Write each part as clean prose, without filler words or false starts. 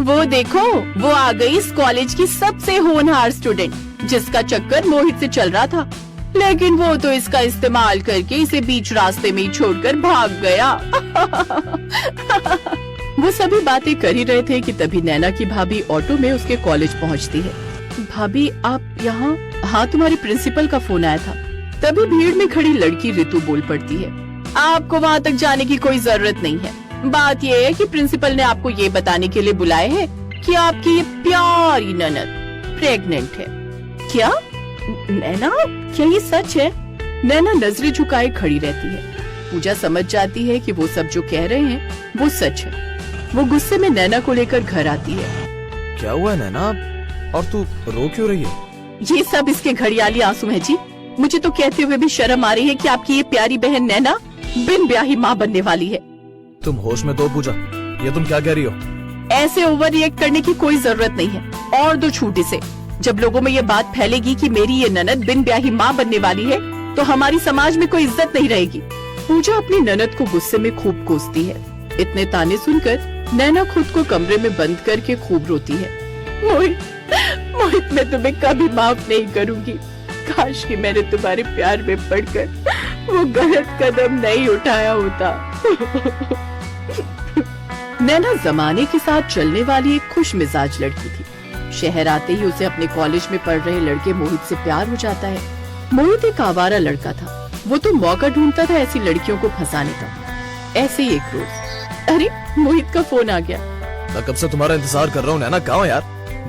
वो देखो, वो आ गई इस कॉलेज की सबसे होनहार स्टूडेंट, जिसका चक्कर मोहित से चल रहा था, लेकिन वो तो इसका इस्तेमाल करके इसे बीच रास्ते में ही छोड़कर भाग गया। वो सभी बातें कर ही रहे थे कि तभी नैना की भाभी ऑटो में उसके कॉलेज पहुंचती है। भाभी आप यहाँ? हाँ, तुम्हारे प्रिंसिपल का फोन आया था। तभी भीड़ में खड़ी लड़की रितु बोल पड़ती है, आपको वहाँ तक जाने की कोई जरूरत नहीं है। बात ये है कि प्रिंसिपल ने आपको ये बताने के लिए बुलाए है कि आपकी ये प्यारी ननद प्रेग्नेंट है। क्या? नैना, क्या ये सच है? नैना नजरें झुकाए खड़ी रहती है। पूजा समझ जाती है कि वो सब जो कह रहे हैं वो सच है। वो गुस्से में नैना को लेकर घर आती है। क्या हुआ है नैना, और तू रो क्यों रही है? ये सब इसके घड़ियाली आंसू है जी। मुझे तो कहते हुए भी शर्म आ रही है कि आपकी ये प्यारी बहन नैना बिन ब्याही माँ बनने वाली है। तुम होश में तो पूजा, ये तुम क्या कह रही हो? ऐसे ओवर रिएक्ट करने की कोई जरूरत नहीं है। और दो छूट इसे। जब लोगों में ये बात फैलेगी कि मेरी ये ननद बिन ब्याही माँ बनने वाली है, तो हमारी समाज में कोई इज्जत नहीं रहेगी। पूजा अपनी ननद को गुस्से में खूब कोसती है। इतने ताने सुनकर नैना खुद को कमरे में बंद करके खूब रोती है। मोहित, मैं तुम्हें कभी माफ नहीं करूंगी। काश कि मैंने तुम्हारे प्यार में पड़कर वो गलत कदम नहीं उठाया होता। नैना जमाने के साथ चलने वाली एक खुश मिजाज लड़की थी। शहर आते ही उसे अपने कॉलेज में पढ़ रहे लड़के मोहित से प्यार हो जाता है। मोहित एक आवारा लड़का था। वो तो मौका ढूंढता था ऐसी लड़कियों को फंसाने का। ऐसे ही एक रोज, अरे मोहित का फोन आ गया। मैं कब से तुम्हारा इंतजार कर रहा हूँ नैना, कहाँ हो यार?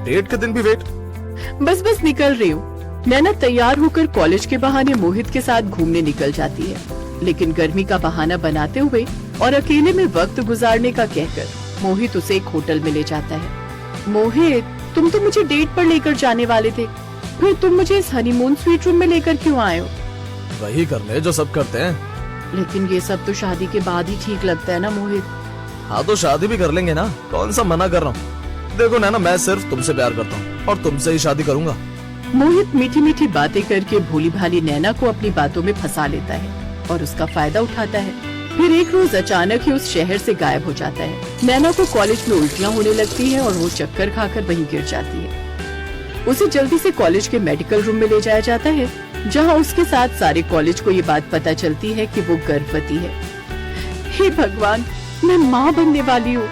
डेट के दिन भी वेट। बस निकल रही हूँ। नैना तैयार होकर कॉलेज के बहाने मोहित के साथ घूमने निकल जाती है, लेकिन गर्मी का बहाना बनाते हुए और अकेले में वक्त गुजारने का कहकर मोहित उसे एक होटल में ले जाता है। मोहित, तुम तो मुझे डेट पर लेकर जाने वाले थे, फिर तुम मुझे इस हनीमून स्वीट रूम में लेकर क्यों आए हो? वही करने जो सब करते हैं। लेकिन ये सब तो शादी के बाद ही ठीक लगता है ना मोहित? हाँ तो शादी भी कर लेंगे ना, कौन सा मना कर रहा हूँ। देखो नैना, मैं सिर्फ तुमसे प्यार करता हूँ और तुमसे ही शादी करूंगा। मोहित मीठी मीठी बातें करके भोली भाली नैना को अपनी बातों में फंसा लेता है और उसका फायदा उठाता है। फिर एक रोज अचानक ही उस शहर से गायब हो जाता है। नैना को कॉलेज में उल्टियाँ होने लगती है और वो चक्कर खाकर वहीं गिर जाती है। उसे जल्दी से कॉलेज के मेडिकल रूम में ले जाया जाता है, जहाँ उसके साथ सारे कॉलेज को ये बात पता चलती है कि वो गर्भवती है। हे भगवान, मैं माँ बनने वाली हूँ।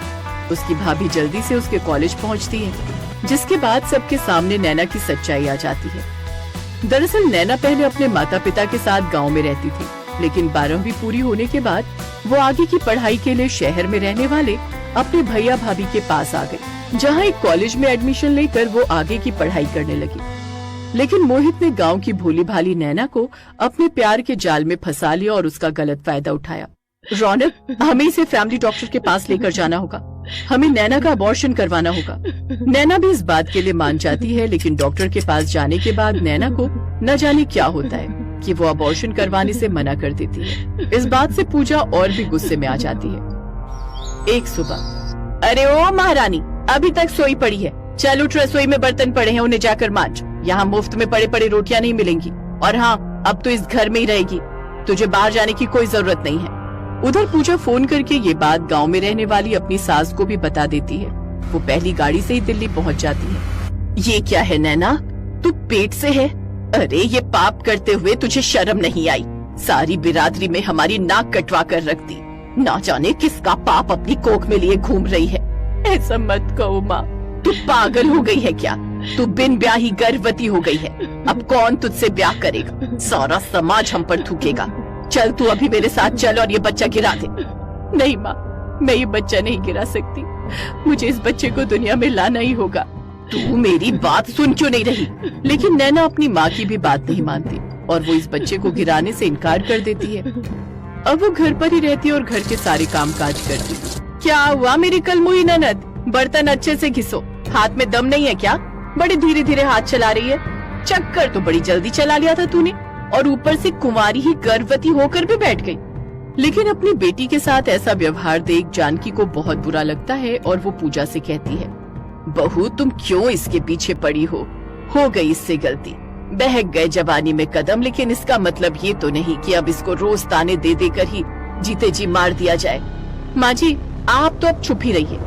उसकी भाभी जल्दी से उसके कॉलेज पहुँचती है, जिसके बाद सबके सामने नैना की सच्चाई आ जाती है। दरअसल नैना पहले अपने माता पिता के साथ गांव में रहती थी, लेकिन 12वीं पूरी होने के बाद वो आगे की पढ़ाई के लिए शहर में रहने वाले अपने भैया भाभी के पास आ गई, जहां एक कॉलेज में एडमिशन लेकर वो आगे की पढ़ाई करने लगी। लेकिन मोहित ने गांव की भोली भाली नैना को अपने प्यार के जाल में फंसा लिया और उसका गलत फायदा उठाया। रौनक, हमें इसे फैमिली डॉक्टर के पास लेकर जाना होगा। हमें नैना का अबॉर्शन करवाना होगा। नैना भी इस बात के लिए मान जाती है, लेकिन डॉक्टर के पास जाने के बाद नैना को न जाने क्या होता है कि वो अबॉर्शन करवाने से मना कर देती है। इस बात से पूजा और भी गुस्से में आ जाती है। एक सुबह, अरे ओ महारानी, अभी तक सोई पड़ी है। चल उठ, रसोई में बर्तन पड़े हैं, उन्हें जाकर मांज। यहाँ मुफ्त में पड़े पड़े रोटियां नहीं मिलेंगी। और हाँ, अब तो इस घर में ही रहेगी, तुझे बाहर जाने की कोई जरूरत नहीं है। उधर पूजा फोन करके ये बात गांव में रहने वाली अपनी सास को भी बता देती है। वो पहली गाड़ी से ही दिल्ली पहुंच जाती है। ये क्या है नैना, तू पेट से है? अरे ये पाप करते हुए तुझे शर्म नहीं आई? सारी बिरादरी में हमारी नाक कटवा कर रख दी। ना जाने किसका पाप अपनी कोख में लिए घूम रही है। ऐसा मत कहो माँ, तू पागल हो गई है क्या? तू बिन ब्याही गर्भवती हो गई है। अब कौन तुझसे ब्याह करेगा? सारा समाज हम पर थूकेगा। चल तू अभी मेरे साथ चल और ये बच्चा गिरा दे। नहीं माँ, मैं ये बच्चा नहीं गिरा सकती। मुझे इस बच्चे को दुनिया में लाना ही होगा। तू मेरी बात सुन क्यों नहीं रही? लेकिन नैना अपनी माँ की भी बात नहीं मानती और वो इस बच्चे को गिराने से इनकार कर देती है। अब वो घर पर ही रहती है और घर के सारे काम काज करती। क्या हुआ मेरी कलमुही ननद? बर्तन अच्छे से घिसो। हाथ में दम नहीं है क्या? बड़े धीरे धीरे हाथ चला रही है। चक्कर तो बड़ी जल्दी चला लिया था तूने, और ऊपर से कुंवारी ही गर्भवती होकर भी बैठ गई। लेकिन अपनी बेटी के साथ ऐसा व्यवहार देख जानकी को बहुत बुरा लगता है और वो पूजा से कहती है, बहू तुम क्यों इसके पीछे पड़ी हो गई इससे गलती। बहक गए जवानी में कदम, लेकिन इसका मतलब ये तो नहीं कि अब इसको रोज ताने दे देकर ही जीते जी मार दिया जाए। माँ जी, आप तो अब चुप ही रहिए।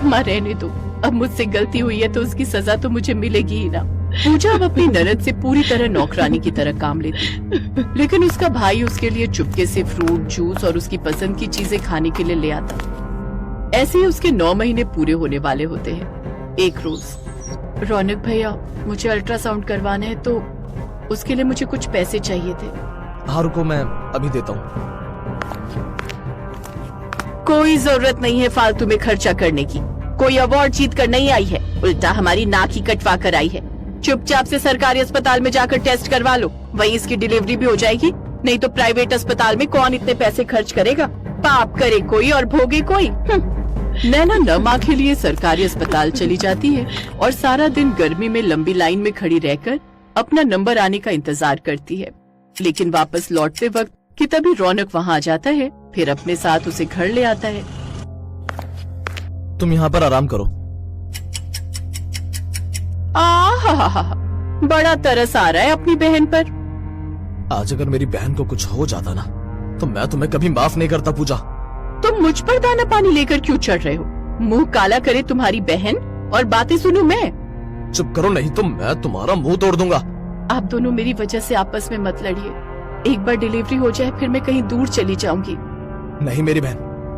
माँ रहने दो, अब मुझसे गलती हुई है तो उसकी सजा तो मुझे मिलेगी ही ना। पूजा अब अपनी ननद से पूरी तरह नौकरानी की तरह काम लेती, लेकिन उसका भाई उसके लिए चुपके से फ्रूट जूस और उसकी पसंद की चीजें खाने के लिए ले आता। ऐसे ही उसके 9 महीने पूरे होने वाले होते हैं। एक रोज, रौनक भैया मुझे अल्ट्रासाउंड करवाना है तो उसके लिए मुझे कुछ पैसे चाहिए थे। हाँ रुको, मैं अभी देता हूँ। कोई जरूरत नहीं है फालतू में खर्चा करने की। कोई अवार्ड जीत कर नहीं आई है, उल्टा हमारी नाक ही कटवा कर आई है। चुपचाप से सरकारी अस्पताल में जाकर टेस्ट करवा लो, वहीं इसकी डिलीवरी भी हो जाएगी। नहीं तो प्राइवेट अस्पताल में कौन इतने पैसे खर्च करेगा। पाप करे कोई और भोगे कोई। नैना न माँ के लिए सरकारी अस्पताल चली जाती है और सारा दिन गर्मी में लंबी लाइन में खड़ी रहकर अपना नंबर आने का इंतजार करती है। लेकिन वापस लौटते वक्त कि तभी रौनक वहाँ आ जाता है, फिर अपने साथ उसे घर ले आता है। तुम यहाँ पर आराम करो। आहा, बड़ा तरस आ रहा है अपनी बहन पर। आज अगर मेरी बहन को कुछ हो जाता ना तो मैं तुम्हें कभी माफ नहीं करता पूजा। तुम मुझ पर दाना पानी लेकर क्यों चढ़ रहे हो? मुंह काला करे तुम्हारी बहन और बातें सुनूं मैं। चुप करो, नहीं तो मैं तुम्हारा मुंह तोड़ दूंगा। आप दोनों मेरी वजह से आपस में मत लड़िए। एक बार डिलीवरी हो जाए फिर मैं कहीं दूर चली जाऊंगी। नहीं मेरी बहन,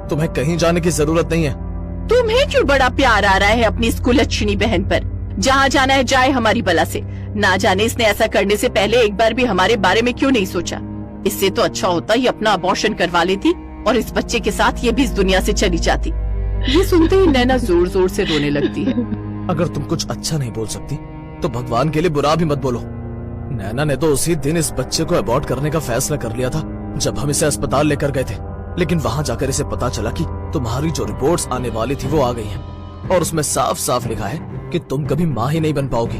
तुम्हें कहीं जाने की जरूरत नहीं है। तुम्हें क्यों बड़ा प्यार आ रहा है अपनी इस कुलच्छनी बहन पर? जहाँ जाना है जाए हमारी बला से। ना जाने इसने ऐसा करने से पहले एक बार भी हमारे बारे में क्यों नहीं सोचा। इससे तो अच्छा होता ये अपना अबॉर्शन करवा लेती और इस बच्चे के साथ ये भी इस दुनिया से चली जाती। ये सुनते ही नैना जोर जोर से रोने लगती है। अगर तुम कुछ अच्छा नहीं बोल सकती तो भगवान के लिए बुरा भी मत बोलो। नैना ने तो उसी दिन इस बच्चे को अबॉर्ट करने का फैसला कर लिया था जब हम इसे अस्पताल लेकर गए थे। लेकिन वहाँ जाकर इसे पता चला कि तुम्हारी जो रिपोर्ट्स आने वाली थी वो आ गई हैं और उसमें साफ साफ लिखा है कि तुम कभी माँ ही नहीं बन पाओगी।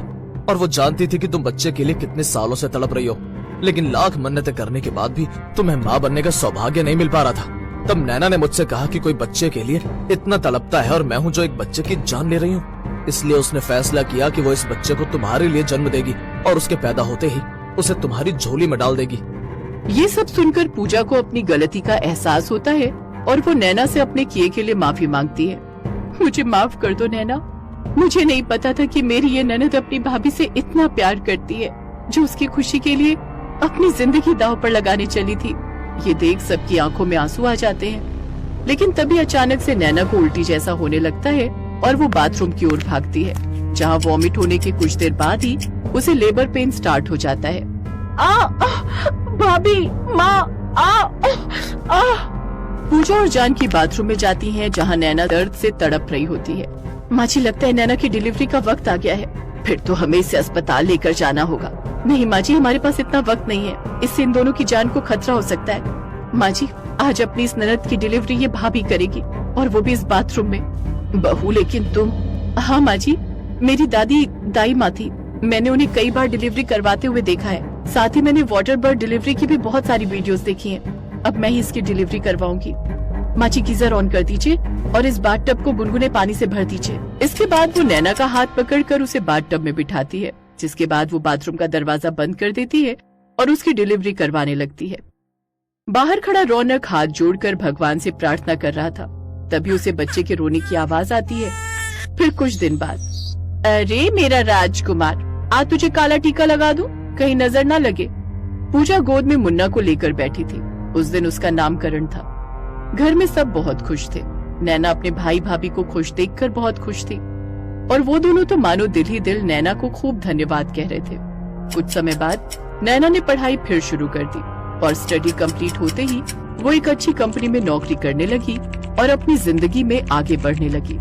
और वो जानती थी कि तुम बच्चे के लिए कितने सालों से तड़प रही हो, लेकिन लाख मन्नतें करने के बाद भी तुम्हें माँ बनने का सौभाग्य नहीं मिल पा रहा था। तब नैना ने मुझसे कहा कि कोई बच्चे के लिए इतना तड़पता है और मैं हूँ जो एक बच्चे की जान ले रही हूँ। इसलिए उसने फैसला किया कि वो इस बच्चे को तुम्हारे लिए जन्म देगी और उसके पैदा होते ही उसे तुम्हारी झोली में डाल देगी। ये सब सुनकर पूजा को अपनी गलती का एहसास होता है और वो नैना से अपने किए के लिए माफी मांगती है। मुझे माफ कर दो नैना, मुझे नहीं पता था कि मेरी ये ननद अपनी भाभी से इतना प्यार करती है जो उसकी खुशी के लिए अपनी जिंदगी दांव पर लगाने चली थी। ये देख सबकी आंखों में आंसू आ जाते हैं। लेकिन तभी अचानक से नैना को उल्टी जैसा होने लगता है और वो बाथरूम की ओर भागती है, जहाँ वॉमिट होने के कुछ देर बाद ही उसे लेबर पेन स्टार्ट हो जाता है। भाभी, माँ, पूजा और जानकी बाथरूम में जाती हैं, जहाँ नैना दर्द से तड़प रही होती है। माँ जी, लगता है नैना की डिलीवरी का वक्त आ गया है। फिर तो हमें इसे अस्पताल लेकर जाना होगा। नहीं माँ जी, हमारे पास इतना वक्त नहीं है, इससे इन दोनों की जान को खतरा हो सकता है। माँ जी, आज अपनी इस ननद की डिलीवरी ये भाभी करेगी और वो भी इस बाथरूम में। बहू, लेकिन तुम? हाँ माँ जी, मेरी दाई माँ थी, मैंने उन्हें कई बार डिलीवरी करवाते हुए देखा है। साथ ही मैंने वाटर बर्थ डिलीवरी की भी बहुत सारी वीडियोस देखी हैं। अब मैं ही इसकी डिलीवरी करवाऊंगी। माँ जी, गीजर ऑन कर दीजिए और इस बाथटब को गुनगुने पानी से भर दीजिए। इसके बाद वो नैना का हाथ पकड़कर उसे बाथटब में बिठाती है, जिसके बाद वो बाथरूम का दरवाजा बंद कर देती है और उसकी डिलीवरी करवाने लगती है। बाहर खड़ा रौनक हाथ जोड़कर भगवान से प्रार्थना कर रहा था। तभी उसे बच्चे के रोने की आवाज आती है। फिर कुछ दिन बाद, अरे मेरा राजकुमार, आज तुझे काला टीका लगा दूं, कहीं नजर ना लगे। पूजा गोद में मुन्ना को लेकर बैठी थी। उस दिन उसका नामकरण था। घर में सब बहुत खुश थे। नैना अपने भाई भाभी को खुश देखकर बहुत खुश थी और वो दोनों तो मानो दिल ही दिल नैना को खूब धन्यवाद कह रहे थे। कुछ समय बाद नैना ने पढ़ाई फिर शुरू कर दी और स्टडी कंप्लीट होते ही वो एक अच्छी कंपनी में नौकरी करने लगी और अपनी जिंदगी में आगे बढ़ने लगी।